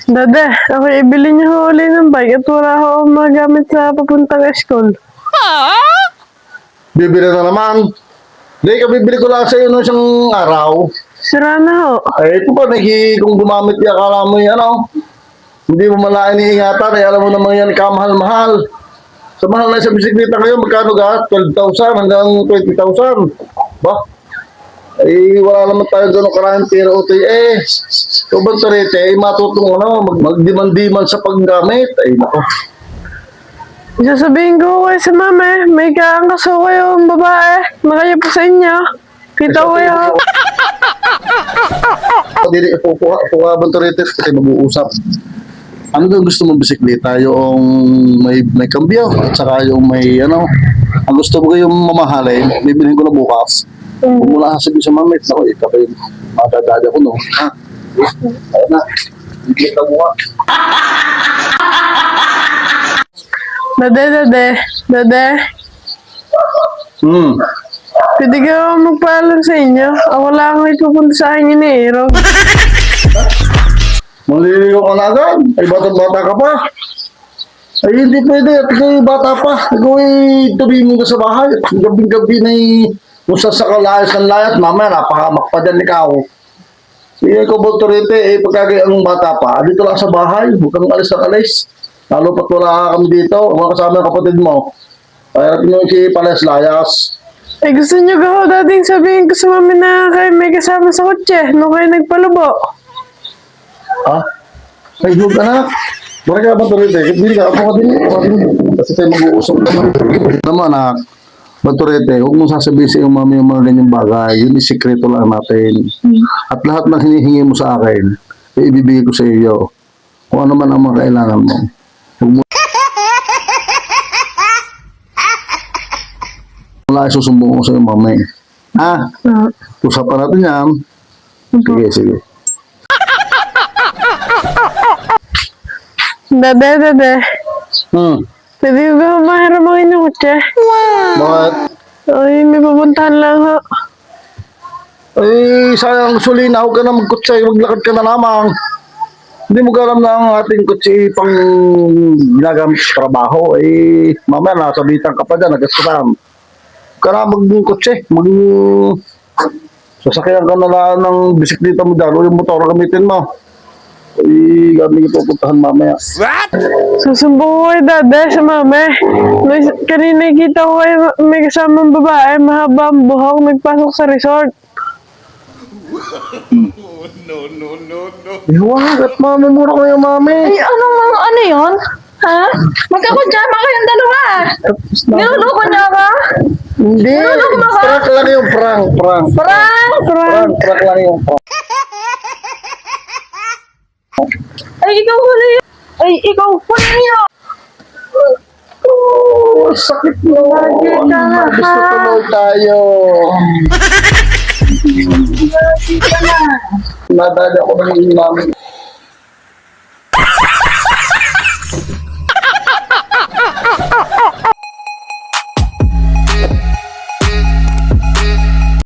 Dada, ako ibili niyo ho uli ng bike at wala ho akong magamit sa papuntang school. Bibili na naman. Hindi, kabibili ko lang sa'yo nung isang araw. Sira na ho. Ay, ito pa, kung gumamit yan, akala mo yan, ano? Hindi mo malain iniingatan, eh, alam mo naman yan, kamahal-mahal. Sa mahal na sa bisikleta ngayon, magkano ga? 12,000 hanggang 20,000. Ba? Eh, wala naman tayo gano'ng karaming pera o tayo. Eh, ito bang tarete, eh, matutong ano, magdiman-diman sa paggamit. Ay, nako. Sasabihin ko kayo sa mama, may kaangkas ho kayo ang babae. Nakaya po sa inyo. Kita ko kayo. Dili, puha bang tarete, kasi mag-uusap. Ano daw gusto mong bisikleta? Yung may kambyo, at saka yung may, ano, ang gusto mo yung mamahalin, bibilhin ko na bukas. Kung mula sasabihin sa mamit, ako, ikapin, madadada ko, no? Ha? Ayun na, bisikleta mo ka. Dade. Pwede ka magpaalam sa inyo. Ako lang ang ipupunta sa akin yun eh, Rog. Maliligaw ka na agad. Ay, bata-bata ka pa. Ay, hindi pwede. At ikaw bata pa. Ikaw ay tumingin ka sa bahay. Gabing-gabi na kung sa layas ng layat, mamaya napakamak pa dyan ikaw. Sige, ikaw Baltorete, eh, pagkagay ang bata pa, dito lang sa bahay. Huwag kang alis na alis. Lalo pat wala kami dito. Mga kasama ng kapatid mo. Kaya natin yung si Palas Layas. Eh, gusto nyo ka ho dating sabihin ko sa mami na kayo may kasama sa kotse nung kayo nagpalubo. Ha? Ay, huwag ka na. Bakit ka Baltorete? Hindi ka, ako ka din. Kasi tayo mag-uusap naman. Naman, anak. Baltorete, huwag mong sasabihin sa iyong mami yung mga ganyang bagay. Yun yung sikreto lang natin. At lahat ng hinihingi mo sa akin, ibibigay ko sa iyo. Kung ano man ang mga kailangan mo. Huwag mo wala isusumbong ko sa iyong mami. Ha? Usapan natin yan. Sige. Dade. Pwede ko ba mahiram ang inyong kotse? Bakit? Ay, may pupuntahan lang ho. Ay, sayang gasolina. Huwag ka na magkutsa. Maglakad ka na lamang. Hindi mo alam na ang ating kutsi pang ginagamit sa trabaho. Eh, mamaya nasabitan ka pa dyan. Nagasasan. Huwag ka na magkutsi. Sasakyan ka na lang ng bisikleta mo dyan. O yung motor gamitin mo. Ay, gamit yung pupuntahan mamaya. Susumbong ko kayo dade sa mami. Kanina kita ko kayo may kasamang babae, mahaba ang buhok, nagpasok sa resort. Iwag at mamimura ko yung mami. Ay, ano yun? Ha? Magkakudyama kayong dalawa. Niluloko niya ka? Hindi. Niluloko mo ka? Prank lang yung prank. Prank lang yung prank. Ay, ikaw huli. Ay, ikaw huli niyo. Oh, sakit mo. Gusto tuloy tayo. Nadada ko ng mami.